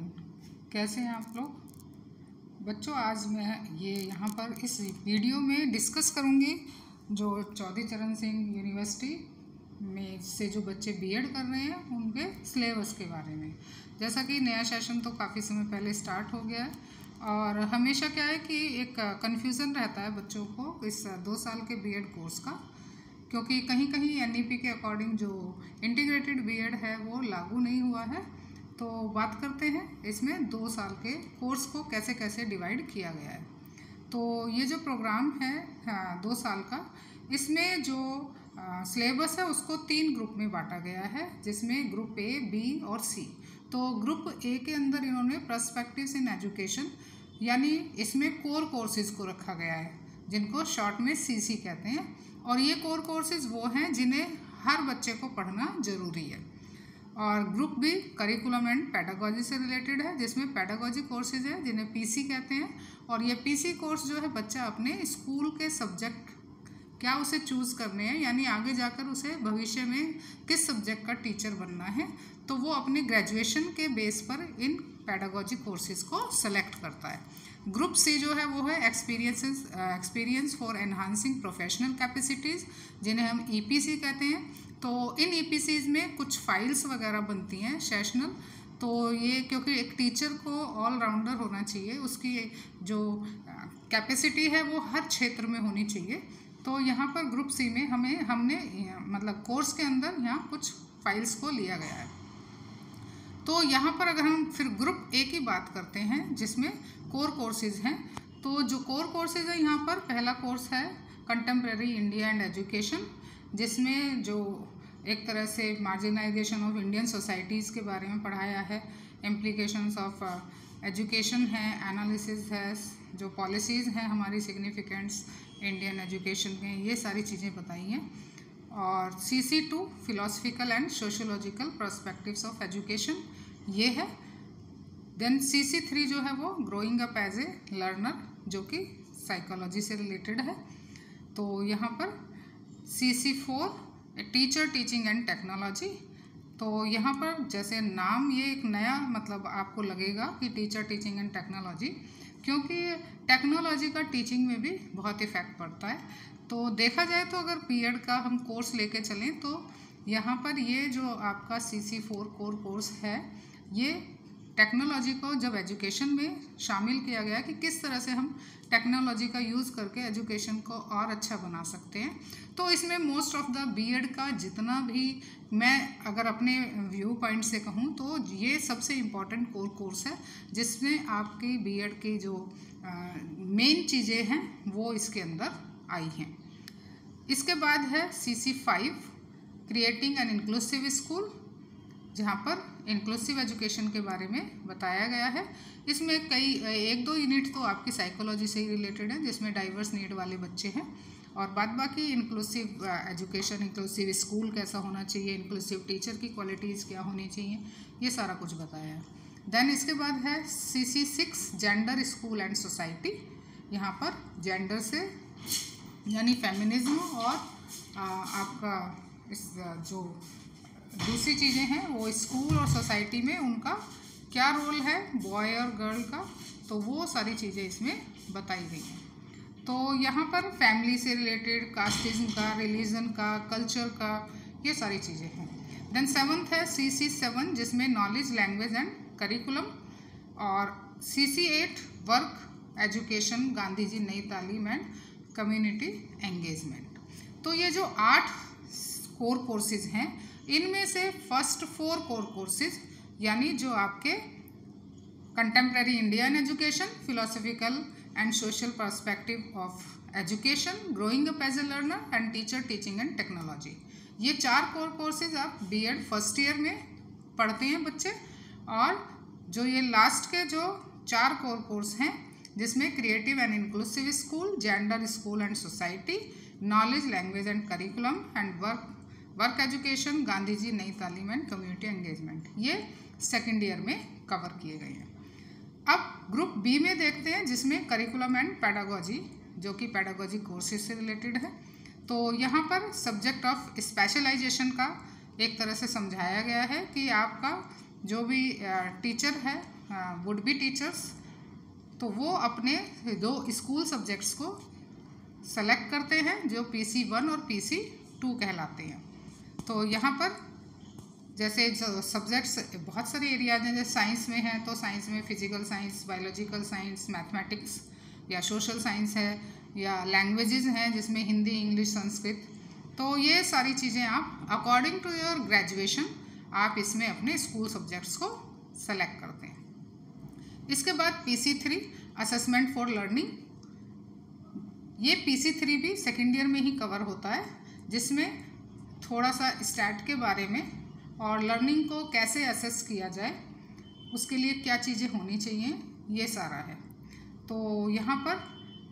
Everyone, कैसे हैं आप लोग बच्चों। आज मैं यहाँ पर इस वीडियो में डिस्कस करूँगी जो चौधरी चरण सिंह यूनिवर्सिटी में से जो बच्चे बीएड कर रहे हैं उनके सिलेबस के बारे में। जैसा कि नया सेशन तो काफ़ी समय पहले स्टार्ट हो गया है और हमेशा क्या है कि एक कन्फ्यूज़न रहता है बच्चों को इस 2 साल के बीएड कोर्स का, क्योंकि कहीं कहीं एनईपी के अकॉर्डिंग जो इंटीग्रेटेड बीएड है वो लागू नहीं हुआ है। तो बात करते हैं इसमें 2 साल के कोर्स को कैसे कैसे डिवाइड किया गया है। तो ये जो प्रोग्राम है 2 साल का, इसमें जो सिलेबस है उसको 3 ग्रुप में बांटा गया है, जिसमें ग्रुप ए, बी और सी। तो ग्रुप ए के अंदर इन्होंने पर्सपेक्टिव्स इन एजुकेशन यानी इसमें कोर कोर्सेज को रखा गया है, जिनको शॉर्ट में सीसी कहते हैं। और ये कोर कोर्सेज वो हैं जिन्हें हर बच्चे को पढ़ना ज़रूरी है। और group B curriculum and pedagogy से रिलेटेड है, जिसमें पेडागोजी कोर्सेज है जिन्हें पीसी कहते हैं। और ये पीसी कोर्स जो है बच्चा अपने स्कूल के सब्जेक्ट क्या उसे चूज़ करने हैं, यानी आगे जाकर उसे भविष्य में किस सब्जेक्ट का टीचर बनना है, तो वो अपने ग्रेजुएशन के बेस पर इन पेडागोजी कोर्सेज को सेलेक्ट करता है। ग्रुप सी जो है वो है experience for enhancing professional capacities, जिन्हें हम ईपीसी कहते हैं। तो इन ईपीसीज में कुछ फाइल्स वगैरह बनती हैं सेशनल। तो ये क्योंकि एक टीचर को ऑलराउंडर होना चाहिए, उसकी जो कैपेसिटी है वो हर क्षेत्र में होनी चाहिए। तो यहाँ पर ग्रुप सी में हमने मतलब कोर्स के अंदर यहाँ कुछ फाइल्स को लिया गया है। तो यहाँ पर अगर हम फिर ग्रुप ए की बात करते हैं जिसमें कोर कोर्सेज हैं, तो जो कोर कोर्सेज है यहाँ पर पहला कोर्स है कंटेम्प्रेरी इंडिया एंड एजुकेशन, जिसमें जो एक तरह से मार्जिनाइजेशन ऑफ इंडियन सोसाइटीज़ के बारे में पढ़ाया है, इम्प्लीकेशंस ऑफ एजुकेशन है, एनालिसिस है, जो पॉलिसीज़ हैं हमारी सिग्निफिकेंट्स इंडियन एजुकेशन में, ये सारी चीज़ें बताई हैं। और CC2 philosophical and sociological perspectives of education ये है। देन CC3 जो है वो growing up as a learner, जो कि साइकोलॉजी से रिलेटेड है। तो यहाँ पर CC4 teacher teaching and technology. तो यहाँ पर जैसे नाम ये एक नया मतलब आपको लगेगा कि टीचर टीचिंग एंड टेक्नोलॉजी, क्योंकि टेक्नोलॉजी का टीचिंग में भी बहुत इफेक्ट पड़ता है। तो देखा जाए तो अगर बीएड का हम कोर्स लेके चलें तो यहाँ पर ये जो आपका CC4 कोर कोर्स है, ये टेक्नोलॉजी को जब एजुकेशन में शामिल किया गया कि किस तरह से हम टेक्नोलॉजी का यूज़ करके एजुकेशन को और अच्छा बना सकते हैं। तो इसमें मोस्ट ऑफ द बीएड का जितना भी मैं अगर अपने व्यू पॉइंट से कहूँ तो ये सबसे इम्पॉर्टेंट कोर कोर्स है, जिसमें आपकी बीएड की जो मेन चीज़ें हैं वो इसके अंदर आई हैं। इसके बाद है CC5 creating an inclusive school, जहाँ पर इंक्लूसिव एजुकेशन के बारे में बताया गया है। इसमें कई 1-2 यूनिट तो आपकी साइकोलॉजी से ही रिलेटेड है, जिसमें डाइवर्स नीड वाले बच्चे हैं, और बाद बाकी इंक्लूसिव एजुकेशन, इंक्लूसिव स्कूल कैसा होना चाहिए, इंक्लूसिव टीचर की क्वालिटीज़ क्या होनी चाहिए, ये सारा कुछ बताया है। देन इसके बाद है CC6 gender school and society. यहाँ पर जेंडर से यानी फेमिनिज्म और आपका इस जो दूसरी चीज़ें हैं वो स्कूल और सोसाइटी में उनका क्या रोल है, बॉय और गर्ल का, तो वो सारी चीज़ें इसमें बताई गई हैं। तो यहाँ पर फैमिली से रिलेटेड, कास्टिज्म का, रिलीजन का, कल्चर का, ये सारी चीज़ें हैं। देन 7th है CC7 जिसमें नॉलेज, लैंग्वेज एंड करिकुलम। और CC8 work, education, Gandhi ji Nai Talim and community engagement. तो ये जो 8 कोर कोर्सेज हैं, इनमें से फर्स्ट 4 कोर कोर्सेज यानी जो आपके contemporary Indian education, philosophical and social perspective of education, growing up as a learner and teacher teaching and technology, ये 4 कोर कोर्सेज आप बीएड फर्स्ट ईयर में पढ़ते हैं बच्चे। और जो ये लास्ट के जो 4 कोर कोर्स हैं, जिसमें creative and inclusive school, gender school and society, knowledge, language and curriculum and work education, Gandhi ji Nai Talim and community engagement, ये सेकेंड ईयर में कवर किए गए हैं। अब ग्रुप बी में देखते हैं जिसमें करिकुलम एंड पेडागोजी, जो कि पेडागोजी कोर्सेज से रिलेटेड है। तो यहाँ पर सब्जेक्ट ऑफ स्पेशलाइजेशन का एक तरह से समझाया गया है कि आपका जो भी टीचर है, वुड बी टीचर्स, तो वो अपने 2 स्कूल सब्जेक्ट्स को सेलेक्ट करते हैं जो PC1 और PC2 कहलाते हैं। तो यहाँ पर जैसे सब्जेक्ट्स बहुत सारे एरियाज हैं, जैसे साइंस में है तो साइंस में physical science, biological science, mathematics या सोशल साइंस है, या लैंग्वेजेस हैं जिसमें हिंदी, इंग्लिश, संस्कृत। तो ये सारी चीज़ें आप अकॉर्डिंग टू योर ग्रेजुएशन आप इसमें अपने स्कूल सब्जेक्ट्स को सेलेक्ट करते हैं। इसके बाद PC3 असेसमेंट फॉर लर्निंग, ये PC3 भी सेकेंड ईयर में ही कवर होता है, जिसमें थोड़ा सा स्टैट के बारे में और लर्निंग को कैसे असेस किया जाए, उसके लिए क्या चीज़ें होनी चाहिए, ये सारा है। तो यहाँ पर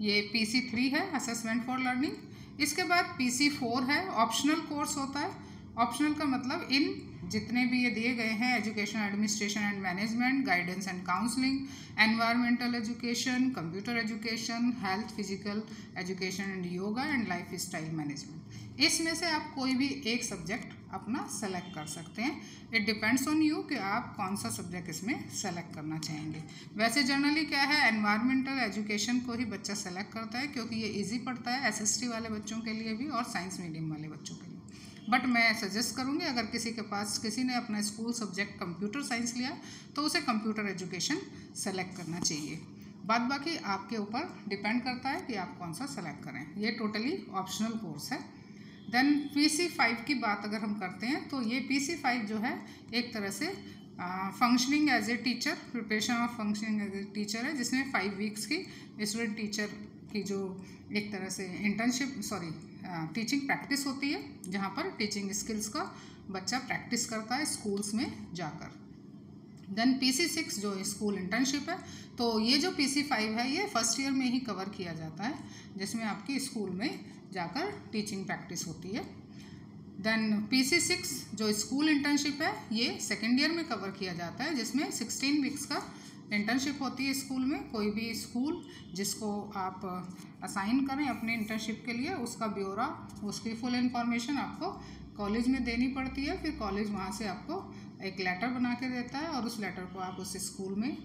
ये PC3 है असेसमेंट फॉर लर्निंग। इसके बाद PC4 है, ऑप्शनल कोर्स होता है। ऑप्शनल का मतलब इन जितने भी ये दिए गए हैं, education administration and management, guidance and counselling, environmental education, computer education, health, physical education and yoga and life style management, इसमें से आप कोई भी एक सब्जेक्ट अपना सेलेक्ट कर सकते हैं। इट डिपेंड्स ऑन यू कि आप कौन सा सब्जेक्ट इसमें सेलेक्ट करना चाहेंगे। वैसे जनरली क्या है, एनवायरमेंटल एजुकेशन को ही बच्चा सेलेक्ट करता है क्योंकि ये इजी पड़ता है SST वाले बच्चों के लिए भी और साइंस मीडियम वाले बच्चों के लिए। बट मैं सजेस्ट करूँगी अगर किसी ने अपना स्कूल सब्जेक्ट कंप्यूटर साइंस लिया तो उसे कंप्यूटर एजुकेशन सेलेक्ट करना चाहिए। बाद बाकी आपके ऊपर डिपेंड करता है कि आप कौन सा सेलेक्ट करें। ये टोटली ऑप्शनल कोर्स है। देन PC5 की बात अगर हम करते हैं तो ये PC5 जो है एक तरह से functioning as a teacher, preparation of functioning as a teacher है, जिसमें 5 वीक्स की स्टूडेंट टीचर की जो एक तरह से टीचिंग प्रैक्टिस होती है, जहाँ पर टीचिंग स्किल्स का बच्चा प्रैक्टिस करता है स्कूल्स में जाकर। देन PC6 जो स्कूल इंटर्नशिप है, तो ये जो PC5 है ये फर्स्ट ईयर में ही कवर किया जाता है, जिसमें आपकी स्कूल में जाकर टीचिंग प्रैक्टिस होती है। देन PC6 जो स्कूल इंटर्नशिप है ये सेकेंड ईयर में कवर किया जाता है, जिसमें 16 वीक्स का इंटर्नशिप होती है स्कूल में। कोई भी स्कूल जिसको आप असाइन करें अपने इंटर्नशिप के लिए, उसका ब्यौरा, उसकी फुल इंफॉर्मेशन आपको कॉलेज में देनी पड़ती है। फिर कॉलेज वहाँ से आपको एक लेटर बना के देता है और उस लेटर को आप उस स्कूल में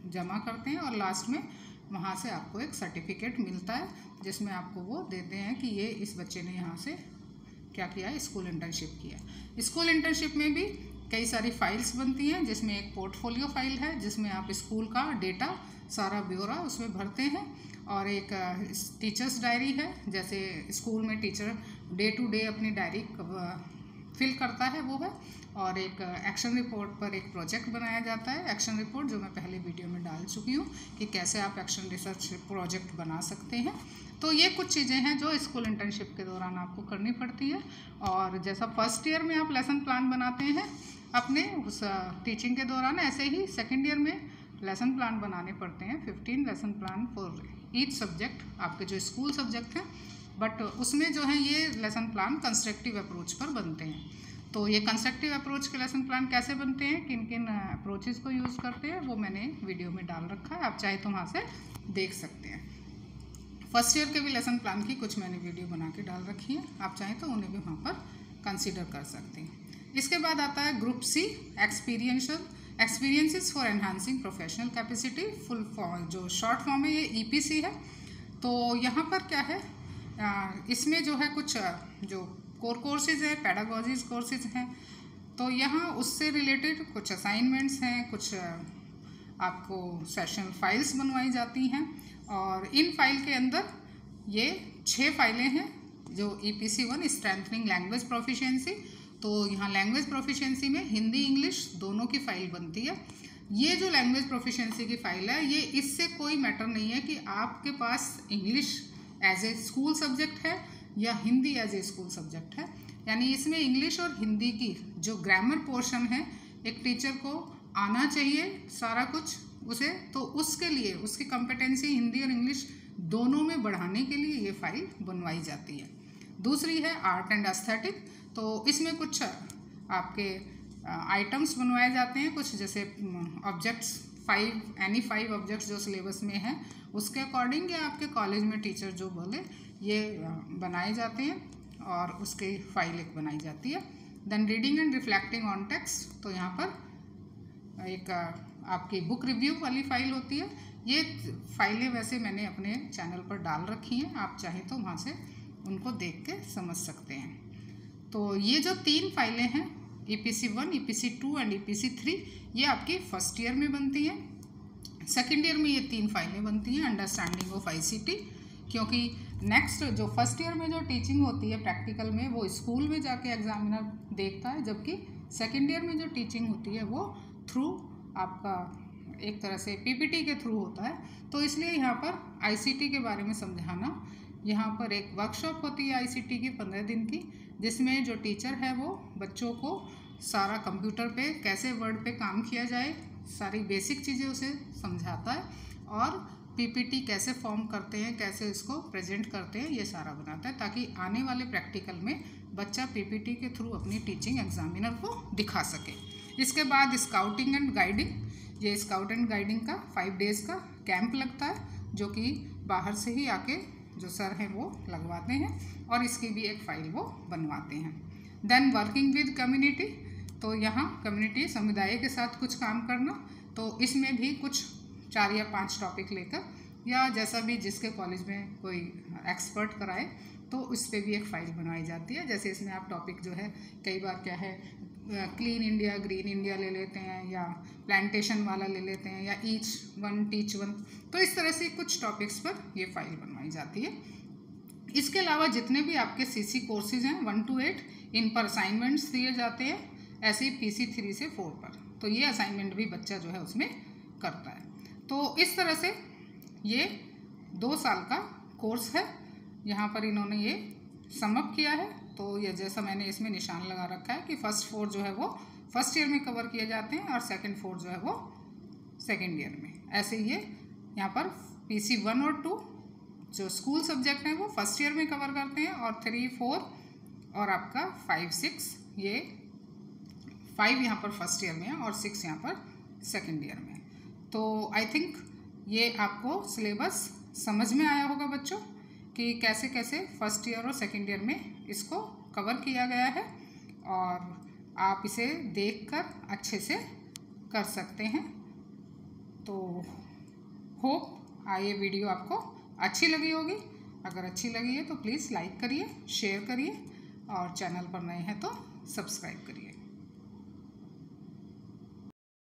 जमा करते हैं और लास्ट में वहाँ से आपको एक सर्टिफिकेट मिलता है, जिसमें आपको वो देते हैं कि ये इस बच्चे ने यहाँ से क्या किया है, स्कूल इंटर्नशिप किया। स्कूल इंटर्नशिप में भी कई सारी फाइल्स बनती हैं, जिसमें एक पोर्टफोलियो फाइल है जिसमें आप स्कूल का डेटा, सारा ब्यौरा उसमें भरते हैं, और एक टीचर्स डायरी है, जैसे स्कूल में टीचर डे टू डे अपनी डायरी फिल करता है वो है, और एक एक्शन रिपोर्ट पर एक प्रोजेक्ट बनाया जाता है। एक्शन रिपोर्ट जो मैं पहले वीडियो में डाल चुकी हूँ कि कैसे आप एक्शन रिसर्च प्रोजेक्ट बना सकते हैं। तो ये कुछ चीज़ें हैं जो स्कूल इंटर्नशिप के दौरान आपको करनी पड़ती है। और जैसा फर्स्ट ईयर में आप लेसन प्लान बनाते हैं अपने उस टीचिंग के दौरान, ऐसे ही सेकेंड ईयर में लेसन प्लान बनाने पड़ते हैं। 15 lesson plan for each subject, आपके जो स्कूल सब्जेक्ट हैं, बट उसमें जो है ये लेसन प्लान कंस्ट्रक्टिव अप्रोच पर बनते हैं। तो ये कंस्ट्रक्टिव अप्रोच के लेसन प्लान कैसे बनते हैं, किन किन अप्रोचेस को यूज़ करते हैं, वो मैंने वीडियो में डाल रखा है, आप चाहे तो वहाँ से देख सकते हैं। फर्स्ट ईयर के भी लेसन प्लान की कुछ मैंने वीडियो बना के डाल रखी है, आप चाहें तो उन्हें भी वहाँ पर कंसिडर कर सकते हैं। इसके बाद आता है group C, experiences for enhancing professional capacity, full form जो शॉर्ट फॉर्म है ये EPC है। तो यहाँ पर क्या है, इसमें जो है कुछ जो कोर कोर्सेज है, पेडागोजीज कोर्सेज हैं, तो यहाँ उससे रिलेटेड कुछ असाइनमेंट्स हैं, कुछ आपको सेशन फाइल्स बनवाई जाती हैं, और इन फाइल के अंदर ये 6 फाइलें हैं जो EPC1 स्ट्रेंथनिंग लैंग्वेज प्रोफिशिएंसी। तो यहाँ लैंग्वेज प्रोफिशिएंसी में हिंदी इंग्लिश दोनों की फाइल बनती है। ये जो लैंग्वेज प्रोफिशिएंसी की फाइल है, ये इससे कोई मैटर नहीं है कि आपके पास English as a school subject है या Hindi as a school subject है। यानी इसमें इंग्लिश और हिंदी की जो ग्रामर पोर्शन है, एक टीचर को आना चाहिए सारा कुछ उसे, तो उसके लिए उसकी कॉम्पिटेंसी हिंदी और इंग्लिश दोनों में बढ़ाने के लिए ये फाइल बनवाई जाती है। दूसरी है आर्ट एंड एस्थेटिक, तो इसमें कुछ आपके आइटम्स बनवाए जाते हैं, कुछ जैसे ऑब्जेक्ट्स 5 ऑब्जेक्ट्स जो सिलेबस में हैं उसके अकॉर्डिंग, या आपके कॉलेज में टीचर जो बोले ये बनाए जाते हैं और उसकी फाइल एक बनाई जाती है। Then reading and reflecting on text, तो यहाँ पर एक आपकी बुक रिव्यू वाली फ़ाइल होती है। ये फाइलें वैसे मैंने अपने चैनल पर डाल रखी हैं, आप चाहें तो वहाँ से उनको देख के समझ सकते हैं। तो ये जो 3 फाइलें हैं, EPC 1, EPC 2 एंड EPC 3, ये आपकी फर्स्ट ईयर में बनती हैं। सेकेंड ईयर में ये 3 फाइलें बनती हैं, अंडरस्टैंडिंग ऑफ ICT, क्योंकि नेक्स्ट जो फर्स्ट ईयर में जो टीचिंग होती है प्रैक्टिकल में, वो स्कूल में जाके एग्जामिनर देखता है, जबकि सेकेंड ईयर में जो टीचिंग होती है वो थ्रू आपका एक तरह से PPT के थ्रू होता है। तो इसलिए यहाँ पर ICT के बारे में समझाना, यहाँ पर एक वर्कशॉप होती है ICT की 15 दिन की, जिसमें जो टीचर है वो बच्चों को सारा कंप्यूटर पे कैसे वर्ड पे काम किया जाए, सारी बेसिक चीज़ें उसे समझाता है, और PPT कैसे फॉर्म करते हैं, कैसे इसको प्रेजेंट करते हैं, ये सारा बनाता है, ताकि आने वाले प्रैक्टिकल में बच्चा PPT के थ्रू अपनी टीचिंग एग्जामिनर को दिखा सके। इसके बाद स्काउटिंग एंड गाइडिंग, ये स्काउट एंड गाइडिंग का 5 डेज़ का कैंप लगता है, जो कि बाहर से ही आके जो सर हैं वो लगवाते हैं, और इसकी भी एक फ़ाइल वो बनवाते हैं। देन वर्किंग विद कम्युनिटी, तो यहाँ कम्युनिटी समुदाय के साथ कुछ काम करना, तो इसमें भी कुछ 4 या 5 टॉपिक लेकर, या जैसा भी जिसके कॉलेज में कोई एक्सपर्ट कराए, तो उस पर भी एक फ़ाइल बनाई जाती है। जैसे इसमें आप टॉपिक जो है, कई बार क्या है, क्लीन इंडिया, ग्रीन इंडिया ले लेते हैं, या प्लांटेशन वाला ले लेते हैं, या ईच वन टीच वन, तो इस तरह से कुछ टॉपिक्स पर ये फाइल बनवाई जाती है। इसके अलावा जितने भी आपके CC कोर्सेज हैं 1 to 8, इन पर असाइनमेंट्स दिए जाते हैं, ऐसे ही PC 3 से 4 पर, तो ये असाइनमेंट भी बच्चा जो है उसमें करता है। तो इस तरह से ये 2 साल का कोर्स है, यहाँ पर इन्होंने ये समअप किया है। तो ये जैसा मैंने इसमें निशान लगा रखा है कि फर्स्ट 4 जो है वो फर्स्ट ईयर में कवर किए जाते हैं, और सेकंड 4 जो है वो सेकंड ईयर में। ऐसे ही ये यहाँ पर PC 1 और 2 जो स्कूल सब्जेक्ट हैं वो फर्स्ट ईयर में कवर करते हैं, और 3, 4 और आपका 5, 6, ये 5 यहाँ पर फर्स्ट ईयर में है और 6 यहाँ पर सेकंड ईयर में। तो आई थिंक ये आपको सिलेबस समझ में आया होगा बच्चों, कि कैसे कैसे फर्स्ट ईयर और सेकंड ईयर में इसको कवर किया गया है, और आप इसे देखकर अच्छे से कर सकते हैं। तो होप ये वीडियो आपको अच्छी लगी होगी। अगर अच्छी लगी है तो प्लीज़ लाइक करिए, शेयर करिए, और चैनल पर नए हैं तो सब्सक्राइब करिए।